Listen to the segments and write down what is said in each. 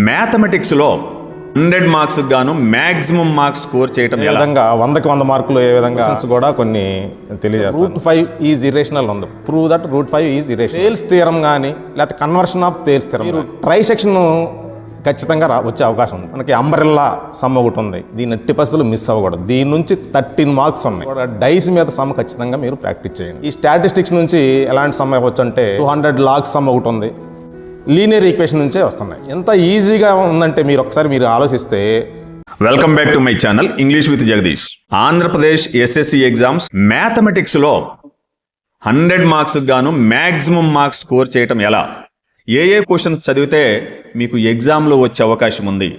మ్యాథమెటిక్స్లో 100 marks గాను maximum marks score చేయడం ఏ విధంగా 100కి 100 మార్కులు ఏ విధంగా కూడా కొన్ని తెలియజేస్తాను. రూట్ 5 ఈజ్ ఇరేషనల్ ఉంది. Prove that root 5 is irrational. Thales theorem కానీ లేకపోతే కన్వర్షన్ ఆఫ్ తేల్స్ థియరం, మీరు ట్రై సెక్షన్ ఖచ్చితంగా వచ్చే అవకాశం ఉంది. మనకి అంబరెల్లా సమ్ ఒకటి ఉంది, దీని 80% మిస్ అవ్వకూడదు. దీని నుంచి 13 మార్క్స్ ఉన్నాయి. డైస్ మీద సమ్ ఖచ్చితంగా మీరు ప్రాక్టీస్ చేయండి. ఈ స్టాటిస్టిక్స్ నుంచి ఎలాంటి సమ్ అవ్వచ్చు అంటే 200 లాగ్స్ సమ్ ఒకటి ఉంది, లీనియర్ ఈక్వేషన్ నుంచే వస్తున్నాయి. ఎంత ఈజీగా ఉందంటే మీరు ఒకసారి ఆలోచిస్తే. Welcome back to my channel English with Jagadish. Andhra Pradesh SSC exams మ్యాథమెటిక్స్లో 100 మార్క్స్ గాను మ్యాక్సిమం మార్క్స్ స్కోర్ చేయటం ఎలా, ఏ క్వశ్చన్స్ చదివితే మీకు ఎగ్జామ్లో వచ్చే అవకాశం ఉంది,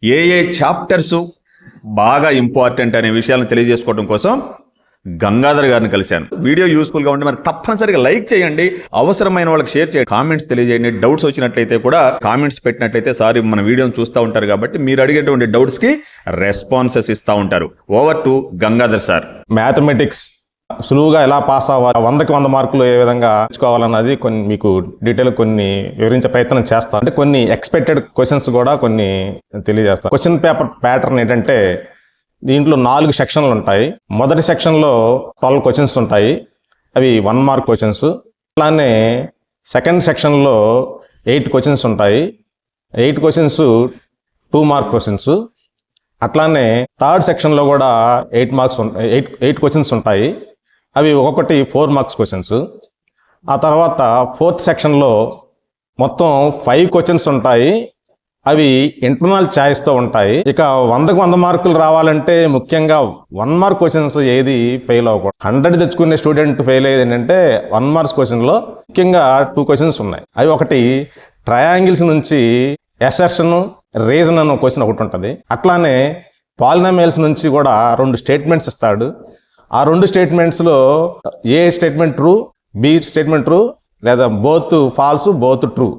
ఏ చాప్టర్స్ బాగా ఇంపార్టెంట్ అనే విషయాలను తెలియజేసుకోవడం కోసం గంగాధర్ గారిని కలిశాను. వీడియో యూస్ఫుల్గా ఉంటే మరి తప్పనిసరిగా లైక్ చేయండి, అవసరమైన వాళ్ళకి షేర్ చేయండి, కామెంట్స్ తెలియజేయండి. డౌట్స్ వచ్చినట్లయితే కూడా కామెంట్స్ పెట్టినట్లయితే సారీ మన వీడియోని చూస్తూ ఉంటారు కాబట్టి మీరు అడిగేటువంటి డౌట్స్కి రెస్పాన్సెస్ ఇస్తూ ఉంటారు. Over to Gangadhar sir. Mathematics సులువుగా ఎలా పాస్ అవ్వాలి, 100కి 100 మార్కులు ఏ విధంగా తెచ్చుకోవాలన్నది కొన్ని మీకు డీటెయిల్ కొన్ని వివరించే ప్రయత్నం చేస్తాను. అంటే కొన్ని ఎక్స్పెక్టెడ్ క్వశ్చన్స్ కూడా కొన్ని తెలియజేస్తాను. క్వశ్చన్ పేపర్ ప్యాటర్న్ ఏంటంటే దీంట్లో 4 సెక్షన్లు ఉంటాయి. మొదటి సెక్షన్లో 12 క్వశ్చన్స్ ఉంటాయి, అవి 1 మార్క్ క్వశ్చన్స్. అలానే సెకండ్ సెక్షన్లో 8 క్వశ్చన్స్ ఉంటాయి, 8 క్వశ్చన్స్ 2 మార్క్ క్వశ్చన్స్. అట్లానే థర్డ్ సెక్షన్లో కూడా 8 క్వశ్చన్స్ ఉంటాయి, అవి ఒక్కొక్కటి 4 మార్క్స్ క్వశ్చన్స్. ఆ తర్వాత ఫోర్త్ సెక్షన్లో మొత్తం 5 క్వశ్చన్స్ ఉంటాయి, అవి ఇంటర్నల్ ఛాయిస్తో ఉంటాయి. ఇక 100కి 100 మార్కులు రావాలంటే ముఖ్యంగా 1 మార్క్ క్వశ్చన్స్ ఏది ఫెయిల్ అవ్వకూడదు. 100 తెచ్చుకునే స్టూడెంట్ ఫెయిల్ అయ్యేది ఏంటంటే 1 మార్క్స్ క్వశ్చన్లో ముఖ్యంగా 2 క్వశ్చన్స్ ఉన్నాయి. అవి ఒకటి ట్రయాంగిల్స్ నుంచి ఎసర్షన్ రీజన్ అనే క్వశ్చన్ ఒకటి ఉంటుంది. అట్లానే పాలినామియల్స్ నుంచి కూడా 2 స్టేట్మెంట్స్ ఇస్తాడు. ఆ 2 స్టేట్మెంట్స్లో A statement true, B statement true, లేదా బోత్ ఫాల్స్ బోత్ ట్రూ.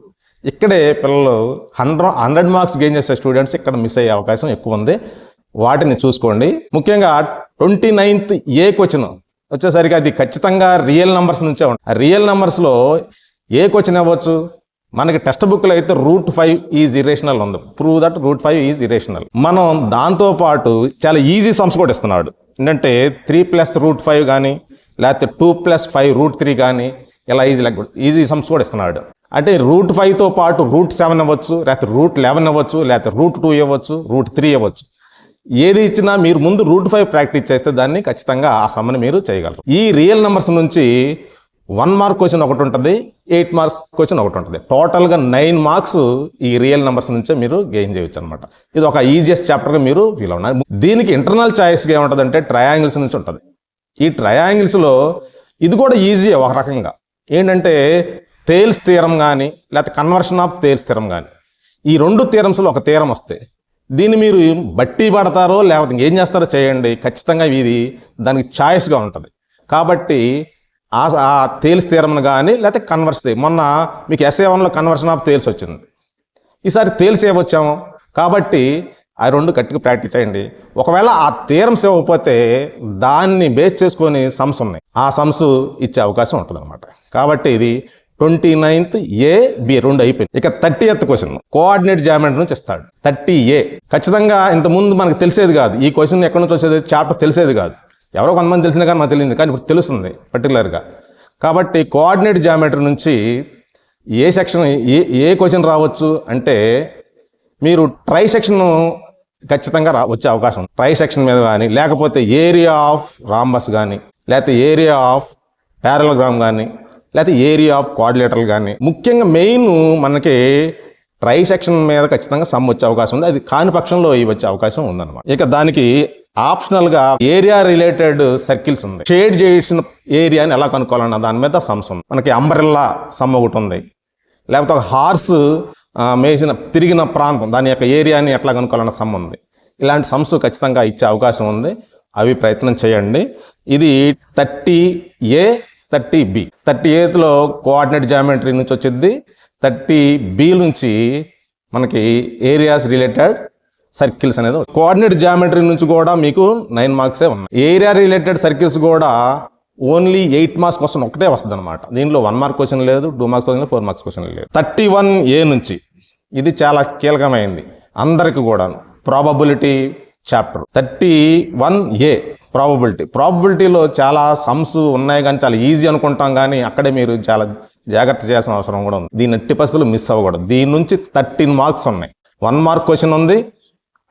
ఇక్కడే పిల్లలు 100 మార్క్స్ గెయిన్ చేసే స్టూడెంట్స్ ఇక్కడ మిస్ అయ్యే అవకాశం ఎక్కువ ఉంది. వాటిని చూసుకోండి. ముఖ్యంగా 29th ఏ క్వశ్చన్ వచ్చేసరికి అది ఖచ్చితంగా రియల్ నెంబర్స్ నుంచే ఉంటుంది. ఆ రియల్ నెంబర్స్లో ఏ క్వశ్చన్ అవ్వచ్చు, మనకి టెక్స్ట్ బుక్లో అయితే రూట్ 5 ఈజ్ ఇరేషనల్ ఉంది. Prove that root 5 is irrational. మనం దాంతోపాటు చాలా ఈజీ సమ్స్ కూడా ఇస్తున్నాడు. ఏంటంటే 3 + రూట్ 5 కానీ లేకపోతే 2 + 5 రూట్ 3 కానీ ఇలా ఈజీ సమ్స్ కూడా ఇస్తున్నాడు. అంటే రూట్ 5తో పాటు రూట్ 7 అవ్వచ్చు, లేకపోతే రూట్ 11 అవ్వచ్చు, లేకపోతే రూట్ 2 అవ్వచ్చు, రూట్ 3 అవ్వచ్చు. ఏది ఇచ్చినా మీరు ముందు రూట్ 5 ప్రాక్టీస్ చేస్తే దాన్ని ఖచ్చితంగా ఆ సమ్ని మీరు చేయగలరు. ఈ రియల్ నెంబర్స్ నుంచి 1 మార్క్ క్వశ్చన్ ఒకటి ఉంటుంది, 8 మార్క్స్ క్వశ్చన్ ఒకటి ఉంటుంది. టోటల్గా 9 మార్క్స్ ఈ రియల్ నెంబర్స్ నుంచే మీరు గెయిన్ చేయొచ్చు అనమాట. ఇది ఒక ఈజియెస్ట్ చాప్టర్గా మీరు ఫీల్ అవున్నారు. దీనికి ఇంటర్నల్ ఛాయిస్గా ఏముంటుందంటే ట్రయాంగిల్స్ నుంచి ఉంటుంది. ఈ ట్రయాంగిల్స్లో ఇది కూడా ఈజీ ఒక రకంగా. ఏంటంటే తేల్స్ థియరం కానీ లేకపోతే కన్వర్షన్ ఆఫ్ తేల్స్ థియరం కానీ, ఈ 2 థియరమ్స్లో ఒక థియరం వస్తే దీన్ని మీరు బట్టి పడతారో లేకపోతే ఏం చేస్తారో చేయండి, ఖచ్చితంగా ఇది దానికి ఛాయిస్గా ఉంటుంది. కాబట్టి ఆ తేల్స్ థియరంను కానీ లేకపోతే కన్వర్స్ మొన్న మీకు SA1లో కన్వర్షన్ ఆఫ్ తేల్స్ వచ్చింది, ఈసారి తేల్స్ ఏమొచ్చాము. కాబట్టి ఆ 2 గట్టిగా ప్రాక్టీస్ చేయండి. ఒకవేళ ఆ థియరమ్స్ ఇవ్వకపోతే దాన్ని బేస్ చేసుకొని సమ్స్ ఉన్నాయి, ఆ సమ్స్ ఇచ్చే అవకాశం ఉంటుంది అనమాట. కాబట్టి ఇది 29th ఏ బి 2 అయిపోయింది. ఇక 30th క్వశ్చన్ కోఆర్డినేట్ జామెట్రీ నుంచి ఇస్తాడు. 30A ఖచ్చితంగా ఇంతకుముందు మనకు తెలిసేది కాదు. ఈ క్వశ్చన్ ఎక్కడి నుంచి వచ్చేది చాప్టర్ తెలిసేది కాదు. ఎవరో కొంతమంది తెలిసినా కానీ మనకు తెలియదు, కానీ ఇప్పుడు తెలుస్తుంది పర్టికులర్గా. కాబట్టి కోఆర్డినేట్ జామెట్రీ నుంచి ఏ సెక్షన్ ఏ క్వశ్చన్ రావచ్చు అంటే మీరు ట్రై సెక్షన్ ఖచ్చితంగా వచ్చే అవకాశం. ట్రై సెక్షన్ మీద కానీ లేకపోతే ఏరియా ఆఫ్ రాంబస్ కానీ లేకపోతే ఏరియా ఆఫ్ ప్యారలగ్రామ్ కానీ లేకపోతే ఏరియా ఆఫ్ క్వాడ్రిలేటరల్ కానీ. ముఖ్యంగా మెయిన్ మనకి ట్రై సెక్షన్ మీద ఖచ్చితంగా సమ్ వచ్చే అవకాశం ఉంది. అది కాని పక్షంలో ఇవి వచ్చే అవకాశం ఉందన్నమాట. ఇక దానికి ఆప్షనల్గా ఏరియా రిలేటెడ్ సర్కిల్స్ ఉంది. షేడ్ చేసిన ఏరియాని ఎలా కనుక్కోవాలన్న దాని మీద సమ్స్ ఉంది. మనకి అంబ్రెల్లా సమ్ ఒకటి ఉంది, లేకపోతే ఒక హార్స్ తిరిగిన ప్రాంతం దాని యొక్క ఏరియాని ఎట్లా కనుక్కోవాలన్న సమ్ ఉంది. ఇలాంటి సమ్స్ ఖచ్చితంగా ఇచ్చే అవకాశం ఉంది, అవి ప్రయత్నం చేయండి. ఇది 30A 30B. 30Aలో కోఆర్డినేట్ జామెట్రీ నుంచి వచ్చింది, 30B నుంచి మనకి ఏరియాస్ రిలేటెడ్ సర్కిల్స్ అనేది. కోఆర్డినేట్ జామెట్రీ నుంచి కూడా మీకు 9 మార్క్సే ఉన్నాయి. ఏరియా రిలేటెడ్ సర్కిల్స్ కూడా ఓన్లీ 8 మార్క్స్ క్వశ్చన్ ఒకటే వస్తుంది అనమాట. దీనిలో 1 మార్క్ క్వశ్చన్ లేదు, 2 మార్క్స్ క్వశ్చన్ లేదు, 4 మార్క్స్ క్వశ్చన్ లేదు. 31A నుంచి ఇది చాలా కీలకమైంది అందరికీ కూడా. ప్రాబబిలిటీ చాప్టర్ 31A ప్రాబబిలిటీలో చాలా సమ్స్ ఉన్నాయి కానీ చాలా ఈజీ అనుకుంటాం, కానీ అక్కడే మీరు చాలా జాగ్రత్త చేయాల్సిన అవసరం కూడా ఉంది. దీన్ని ఎట్టి పరిస్థితులు మిస్ అవ్వకూడదు. దీని నుంచి 13 మార్క్స్ ఉన్నాయి. 1 మార్క్ క్వశ్చన్ ఉంది,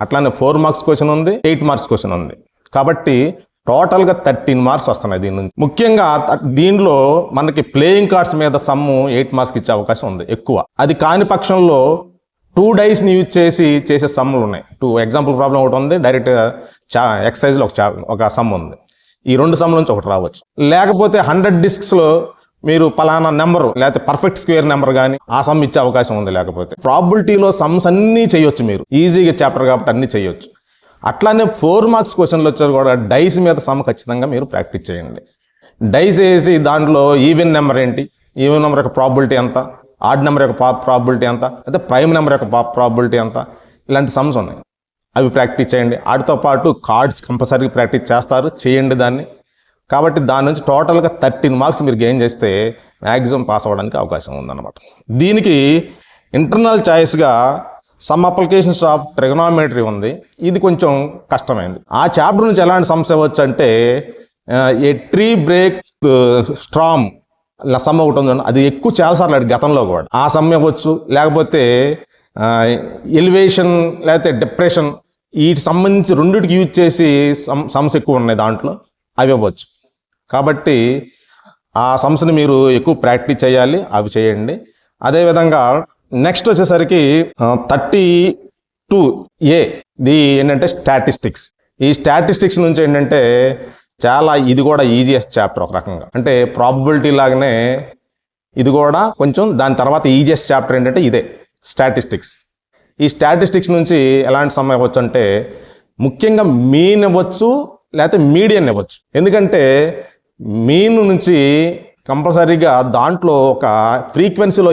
అట్లానే 4 మార్క్స్ క్వశ్చన్ ఉంది, 8 మార్క్స్ క్వశ్చన్ ఉంది. కాబట్టి టోటల్గా 13 మార్క్స్ వస్తున్నాయి దీని నుంచి. ముఖ్యంగా దీనిలో మనకి ప్లేయింగ్ కార్డ్స్ మీద సమ్ము 8 మార్క్స్కి ఇచ్చే అవకాశం ఉంది ఎక్కువ. అది కాని పక్షంలో 2 డైస్ని యూజ్ చేసే సమ్ములు ఉన్నాయి. 2 ఎగ్జాంపుల్ ప్రాబ్లం ఒకటి ఉంది, డైరెక్ట్ ఎక్సర్సైజ్లో ఒక సమ్ ఉంది. ఈ 2 సమ్ముల నుంచి ఒకటి రావచ్చు. లేకపోతే 100 డిస్క్స్లో మీరు పలానా నెంబరు లేకపోతే పర్ఫెక్ట్ స్క్వేర్ నెంబర్ కానీ ఆ సమ్ ఇచ్చే అవకాశం ఉంది. లేకపోతే ప్రాబిలిటీలో సమ్స్ అన్నీ చేయొచ్చు, మీరు ఈజీగా చాప్టర్ కాబట్టి అన్నీ చేయొచ్చు. అట్లానే 4 మార్క్స్ క్వశ్చన్లు వచ్చారు కూడా డైస్ మీద సమ్ ఖచ్చితంగా మీరు ప్రాక్టీస్ చేయండి. డైస్ వేసి దాంట్లో ఈవెన్ నెంబర్ ఏంటి, ఈవెన్ నెంబర్ యొక్క ప్రాబిలిటీ ఎంత, ఆడ్ నెంబర్ యొక్క ప్రాబిలిటీ ఎంత, అయితే ప్రైమ్ నెంబర్ యొక్క ప్రాబిలిటీ ఎంత, ఇలాంటి సమ్స్ ఉన్నాయి. అవి ప్రాక్టీస్ చేయండి. వాటితో పాటు కార్డ్స్ కంపల్సరీ ప్రాక్టీస్ చేయండి దాన్ని. కాబట్టి దాని నుంచి టోటల్గా 13 మార్క్స్ మీరు గెయిన్ చేస్తే మ్యాక్సిమం పాస్ అవ్వడానికి అవకాశం ఉందన్నమాట. దీనికి ఇంటర్నల్ చాయిస్గా సమ్ అప్లికేషన్స్ ఆఫ్ ట్రిగనామెట్రీ ఉంది. ఇది కొంచెం కష్టమైంది. ఆ చాప్టర్ నుంచి ఎలాంటి సమ్స్ ఇవ్వచ్చు అంటే ఏ ట్రీ బ్రేక్ స్ట్రామ్ సమ్ ఒకటి ఉంది, అది ఎక్కువ చాలాసార్లు అడిగి గతంలో కూడా ఆ సమ్ ఇవ్వచ్చు. లేకపోతే ఎలివేషన్ లేకపోతే డిప్రెషన్ వీటికి సంబంధించి రెండింటికి యూజ్ చేసి సమ్స్ ఎక్కువ ఉన్నాయి దాంట్లో, అవి ఇవ్వచ్చు. కాబట్టి ఆ సమ్స్ని మీరు ఎక్కువ ప్రాక్టీస్ చేయాలి, అవి చేయండి. అదేవిధంగా నెక్స్ట్ వచ్చేసరికి 32A ఇది ఏంటంటే స్టాటిస్టిక్స్. ఈ స్టాటిస్టిక్స్ నుంచి ఏంటంటే చాలా ఇది కూడా ఈజియెస్ట్ చాప్టర్ ఒక రకంగా. అంటే ప్రాబబిలిటీ లాగానే ఇది కూడా కొంచెం దాని తర్వాత ఈజియెస్ట్ చాప్టర్ ఏంటంటే ఇదే స్టాటిస్టిక్స్. ఈ స్టాటిస్టిక్స్ నుంచి ఎలాంటి సమ్ ఇవ్వచ్చు అంటే ముఖ్యంగా మీన్ ఇవ్వచ్చు, లేకపోతే మీడియన్ ఇవ్వచ్చు. ఎందుకంటే మీన్ నుంచి కంపల్సరీగా దాంట్లో ఒక ఫ్రీక్వెన్సీలో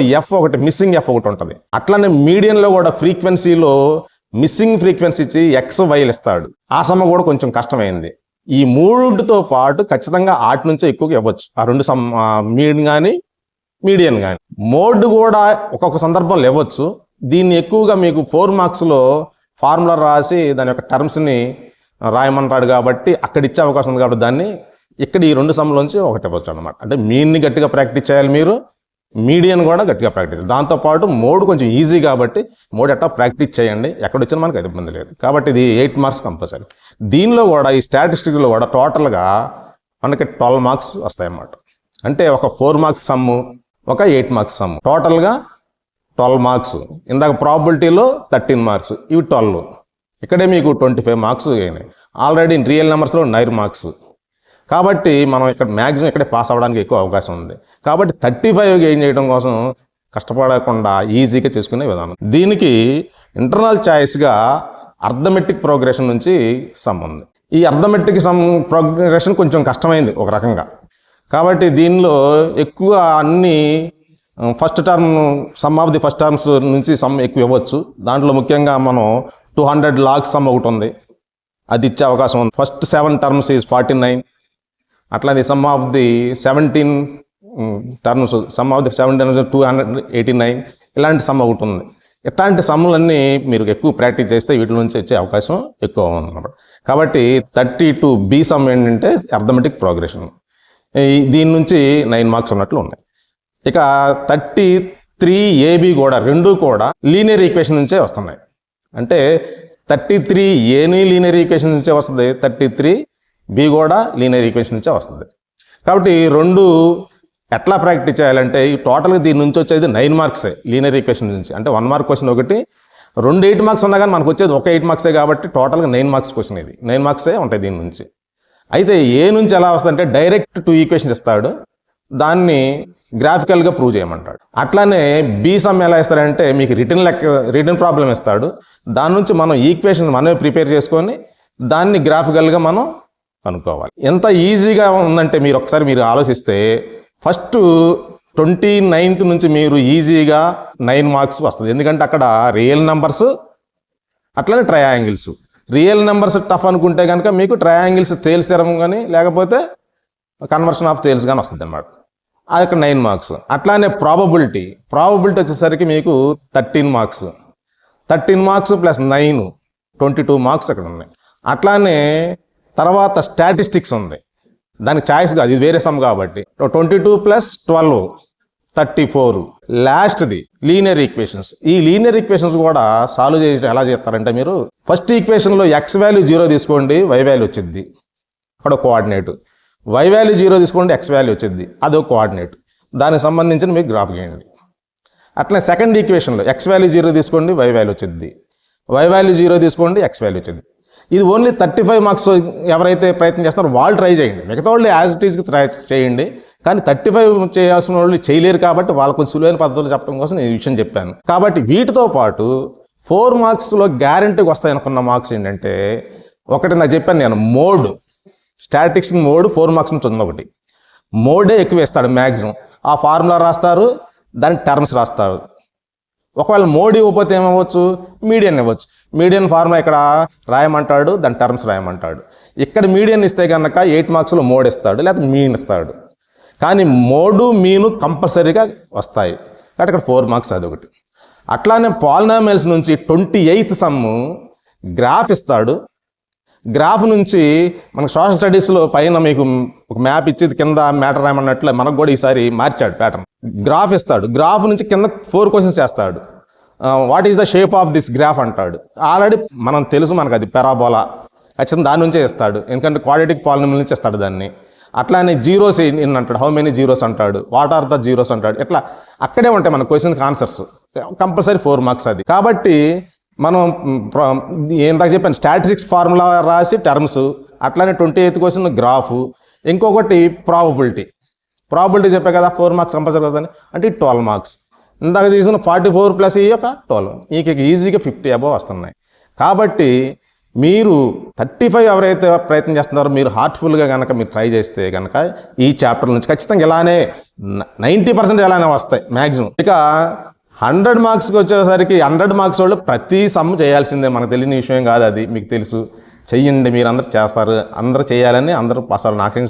మిస్సింగ్ ఎఫ్ ఒకటి ఉంటుంది. అట్లానే మీడియన్లో కూడా ఫ్రీక్వెన్సీలో మిస్సింగ్ ఫ్రీక్వెన్సీ ఇచ్చి XYలు ఇస్తాడు. ఆ సమ్ కూడా కొంచెం కష్టమైంది. ఈ మూడింటితో పాటు ఖచ్చితంగా ఆటి నుంచే ఎక్కువగా ఇవ్వచ్చు. ఆ 2 సమ్ మీన్ కానీ మీడియన్ కానీ. మోడ్ కూడా ఒక్కొక్క సందర్భంలో ఇవ్వచ్చు. దీన్ని ఎక్కువగా మీకు 4 మార్క్స్లో ఫార్ములా రాసి దాని యొక్క టర్మ్స్ని రాయమంటాడు కాబట్టి అక్కడ ఇచ్చే అవకాశం ఉంది. కాబట్టి దాన్ని ఇక్కడ ఈ 2 సమ్లోంచి ఒకటి ఇవ్వచ్చు అనమాట. అంటే మీన్ని గట్టిగా ప్రాక్టీస్ చేయాలి మీరు, మీడియన్ కూడా గట్టిగా ప్రాక్టీస్ చేయాలి. దాంతోపాటు మోడ్ కొంచెం ఈజీ కాబట్టి మోడ్ ఎట్టా ప్రాక్టీస్ చేయండి, ఎక్కడొచ్చినా మనకు అది ఇబ్బంది లేదు. కాబట్టి ఇది 8 మార్క్స్ కంపల్సరీ. దీనిలో కూడా ఈ స్టాటిస్టిక్స్లో కూడా టోటల్గా మనకి 12 మార్క్స్ వస్తాయి అన్నమాట. అంటే ఒక 4 మార్క్స్ సమ్ము, ఒక 8 మార్క్స్ సమ్ము, టోటల్గా 12 మార్క్స్. ఇందాక ప్రాబిలిటీలో 13 మార్క్స్, ఇవి 12. ఇక్కడే మీకు 25 మార్క్స్ అయినాయి. ఆల్రెడీ రియల్ నెంబర్స్లో 9 మార్క్స్. కాబట్టి మనం ఇక్కడ మ్యాక్సిమం ఇక్కడే పాస్ అవ్వడానికి ఎక్కువ అవకాశం ఉంది. కాబట్టి 35 గెయిన్ చేయడం కోసం కష్టపడకుండా ఈజీగా చేసుకునే విధానం. దీనికి ఇంటర్నల్ చాయిస్గా అర్థమెటిక్ ప్రోగ్రెషన్ నుంచి సమ్ ఉంది. ఈ అర్థమెటిక్ సమ్ ప్రోగ్రెషన్ కొంచెం కష్టమైంది ఒక రకంగా. కాబట్టి దీనిలో ఎక్కువ అన్ని first term some of the first terms నుంచి సమ్ ఎక్కువ ఇవ్వచ్చు. దాంట్లో ముఖ్యంగా మనం 200 లాగ్స్ సమ్ ఒకటి ఉంది, అది ఇచ్చే అవకాశం ఉంది. First 7 terms is 49. అట్లానే సమ్ ఆఫ్ ది 17 టర్మ్స్ 289. ఇలాంటి సమ్ ఒకటి ఉంది. ఇట్లాంటి సమ్ములన్నీ మీరు ఎక్కువ ప్రాక్టీస్ చేస్తే వీటి నుంచి వచ్చే అవకాశం ఎక్కువ ఉందన్నమాట. కాబట్టి 32B సమ్ ఏంటంటే అర్థమెటిక్ ప్రోగ్రెషన్. దీని నుంచి 9 మార్క్స్ ఉన్నట్లు ఉన్నాయి. ఇక 33AB కూడా రెండు కూడా లీనియర్ ఈక్వేషన్ నుంచే వస్తున్నాయి. అంటే 33Aని లీనియర్ ఈక్వేషన్ నుంచే వస్తుంది, 33B కూడా లీనియర్ ఈక్వేషన్ నుంచే వస్తుంది. కాబట్టి రెండు ఎట్లా ప్రాక్టీస్ చేయాలంటే ఈ టోటల్గా దీని నుంచి వచ్చేది 9 మార్క్సే లీనియర్ ఈక్వేషన్ నుంచి. అంటే 1 మార్క్ క్వశ్చన్ ఒకటి, 2 8 మార్క్స్ ఉన్నా కానీ మనకు వచ్చేది ఒక 8 మార్క్సే కాబట్టి టోటల్గా 9 మార్క్స్ క్వశ్చన్ ఇది. 9 మార్క్సే ఉంటాయి దీని నుంచి. అయితే ఏ నుంచి ఎలా వస్తుందంటే డైరెక్ట్ 2 ఈక్వేషన్స్ ఇస్తాడు, దాన్ని గ్రాఫికల్గా ప్రూవ్ చేయమంటాడు. అట్లానే బీ సమ్ ఎలా ఇస్తాడంటే మీకు రిటర్న్ ప్రాబ్లం ఇస్తాడు, దాని నుంచి మనం ఈక్వేషన్ మనమే ప్రిపేర్ చేసుకొని దాన్ని గ్రాఫికల్గా మనం కనుక్కోవాలి. ఎంత ఈజీగా ఉందంటే మీరు ఒకసారి ఆలోచిస్తే ఫస్ట్ 29th నుంచి మీరు ఈజీగా 9 మార్క్స్ వస్తుంది. ఎందుకంటే అక్కడ రియల్ నెంబర్స్ అట్లనే ట్రయాంగిల్స్. రియల్ నెంబర్స్ టఫ్ అనుకుంటే కనుక మీకు ట్రయాంగిల్స్ తేల్స్ థియరం కానీ లేకపోతే కన్వర్షన్ ఆఫ్ తేల్స్ కానీ వస్తుంది అన్నమాట. అది ఇక్కడ 9 మార్క్స్. అట్లానే ప్రాబబిలిటీ వచ్చేసరికి మీకు 13 మార్క్స్. 13 మార్క్స్ ప్లస్ 9 22 మార్క్స్ అక్కడ ఉన్నాయి. అట్లానే తర్వాత స్టాటిస్టిక్స్ ఉంది, దానికి ఛాయిస్ కాదు, ఇది వేరే సమ్ కాబట్టి 22 ప్లస్ 12 34. లాస్ట్ది లీనియర్ ఈక్వేషన్స్. ఈ లీనియర్ ఈక్వేషన్స్ కూడా సాల్వ్ చేయడం ఎలా చేస్తారంటే, మీరు ఫస్ట్ ఈక్వేషన్లో ఎక్స్ వాల్యూ 0 తీసుకోండి, వై వాల్యూ వచ్చింది, అక్కడ కోఆర్డినేట్. వై వాల్యూ 0 తీసుకోండి, ఎక్స్ వాల్యూ వచ్చింది, అదొక కోఆర్డినేట్. దానికి సంబంధించిన మీకు గ్రాఫ్ గీయండి. అట్లా సెకండ్ ఈక్వేషన్లో ఎక్స్ వాల్యూ 0 తీసుకోండి, వై వాల్యూ వచ్చింది, వై వాల్యూ 0 తీసుకోండి, ఎక్స్ వాల్యూ వచ్చింది. ఇది ఓన్లీ 35 మార్క్స్ ఎవరైతే ప్రయత్నం చేస్తారో వాళ్ళు ట్రై చేయండి, మిగతా వాళ్ళు యాజ్ ఇట్ ఈస్కి ట్రై చేయండి. కానీ 35 చేయాల్సిన వాళ్ళు చేయలేరు కాబట్టి వాళ్ళకు సులువైన పద్ధతులు చెప్పడం కోసం నేను ఈ విషయం చెప్పాను. కాబట్టి వీటితో పాటు 4 మార్క్స్లో గ్యారెంటీకి వస్తాయి అనుకున్న మార్క్స్ ఏంటంటే, ఒకటి నాకు చెప్పాను నేను, మోడ్ స్టాటిక్స్ మోడ్ 4 మార్క్స్ నుంచి ఉంది. ఒకటి మోడే ఎక్కువ ఇస్తాడు మ్యాక్సిమం. ఆ ఫార్ములా రాస్తారు, దాని టర్మ్స్ రాస్తారు. ఒకవేళ మోడ్ ఇవ్వకపోతే ఏమవ్వచ్చు, మీడియన్ ఇవ్వచ్చు. మీడియన్ ఫార్ములా ఇక్కడ రాయమంటాడు, దాని టర్మ్స్ రాయమంటాడు. ఇక్కడ మీడియన్ ఇస్తే కనుక 8 మార్క్స్లో మోడ్ ఇస్తాడు, లేకపోతే మీన్ ఇస్తాడు. కానీ మోడు మీను కంపల్సరీగా వస్తాయి కాబట్టి ఇక్కడ 4 మార్క్స్ అదొకటి. అట్లానే పాలినామియల్స్ నుంచి 28th సమ్ గ్రాఫ్ ఇస్తాడు. గ్రాఫ్ నుంచి మనకు సోషల్ స్టడీస్లో పైన మీకు ఒక మ్యాప్ ఇచ్చేది, కింద మ్యాటర్ రాయమన్నట్లు మనకు కూడా ఈసారి మార్చాడు ప్యాటర్న్. గ్రాఫ్ ఇస్తాడు, గ్రాఫ్ నుంచి కింద 4 క్వశ్చన్స్ వేస్తాడు. What is the shape of this graph అంటాడు. ఆల్రెడీ మనం తెలుసు, మనకు అది పెరాబోలా, ఖచ్చితంగా దాని నుంచే ఇస్తాడు, ఎందుకంటే క్వాడ్రాటిక్ పాలినామియల్ నుంచి ఇస్తాడు దాన్ని. అట్లానే జీరోస్ ఇన్ అంటాడు, హౌ మెనీ జీరోస్ అంటాడు, వాట్ ఆర్ ద జీరోస్ అంటాడు. ఇట్లా అక్కడే ఉంటాయి మన క్వశ్చన్కి ఆన్సర్స్. కంపల్సరీ 4 మార్క్స్ అది. కాబట్టి మనం ఏందాక చెప్పాను, స్టాటిస్టిక్స్ ఫార్ములా రాసి టర్మ్స్, అట్లానే 28th క్వశ్చన్ గ్రాఫ్, ఇంకొకటి ప్రాబబిలిటీ చెప్పే కదా 4 మార్క్స్ కంపల్సరీ కదని, అంటే 12 మార్క్స్. ఇందాక తీసుకున్న 44 ప్లస్ ఈ యొక్క 12, మీకు ఈజీగా 50 అబవ్ వస్తున్నాయి. కాబట్టి మీరు 35 ఎవరైతే ప్రయత్నం చేస్తున్నారో మీరు హార్ట్ఫుల్గా కనుక మీరు ట్రై చేస్తే కనుక ఈ చాప్టర్ నుంచి ఖచ్చితంగా ఇలానే 90% ఇలానే వస్తాయి మ్యాక్సిమం. ఇక 100 మార్క్స్కి వచ్చేసరికి 100 మార్క్స్ వాళ్ళు ప్రతి సమ్ చేయాల్సిందే. మనకు తెలియని విషయం కాదు అది, మీకు తెలుసు. చెయ్యండి, మీరు అందరూ చేస్తారు, అందరూ చేయాలని అందరూ పాస్ అవ్వాలి. నాకేం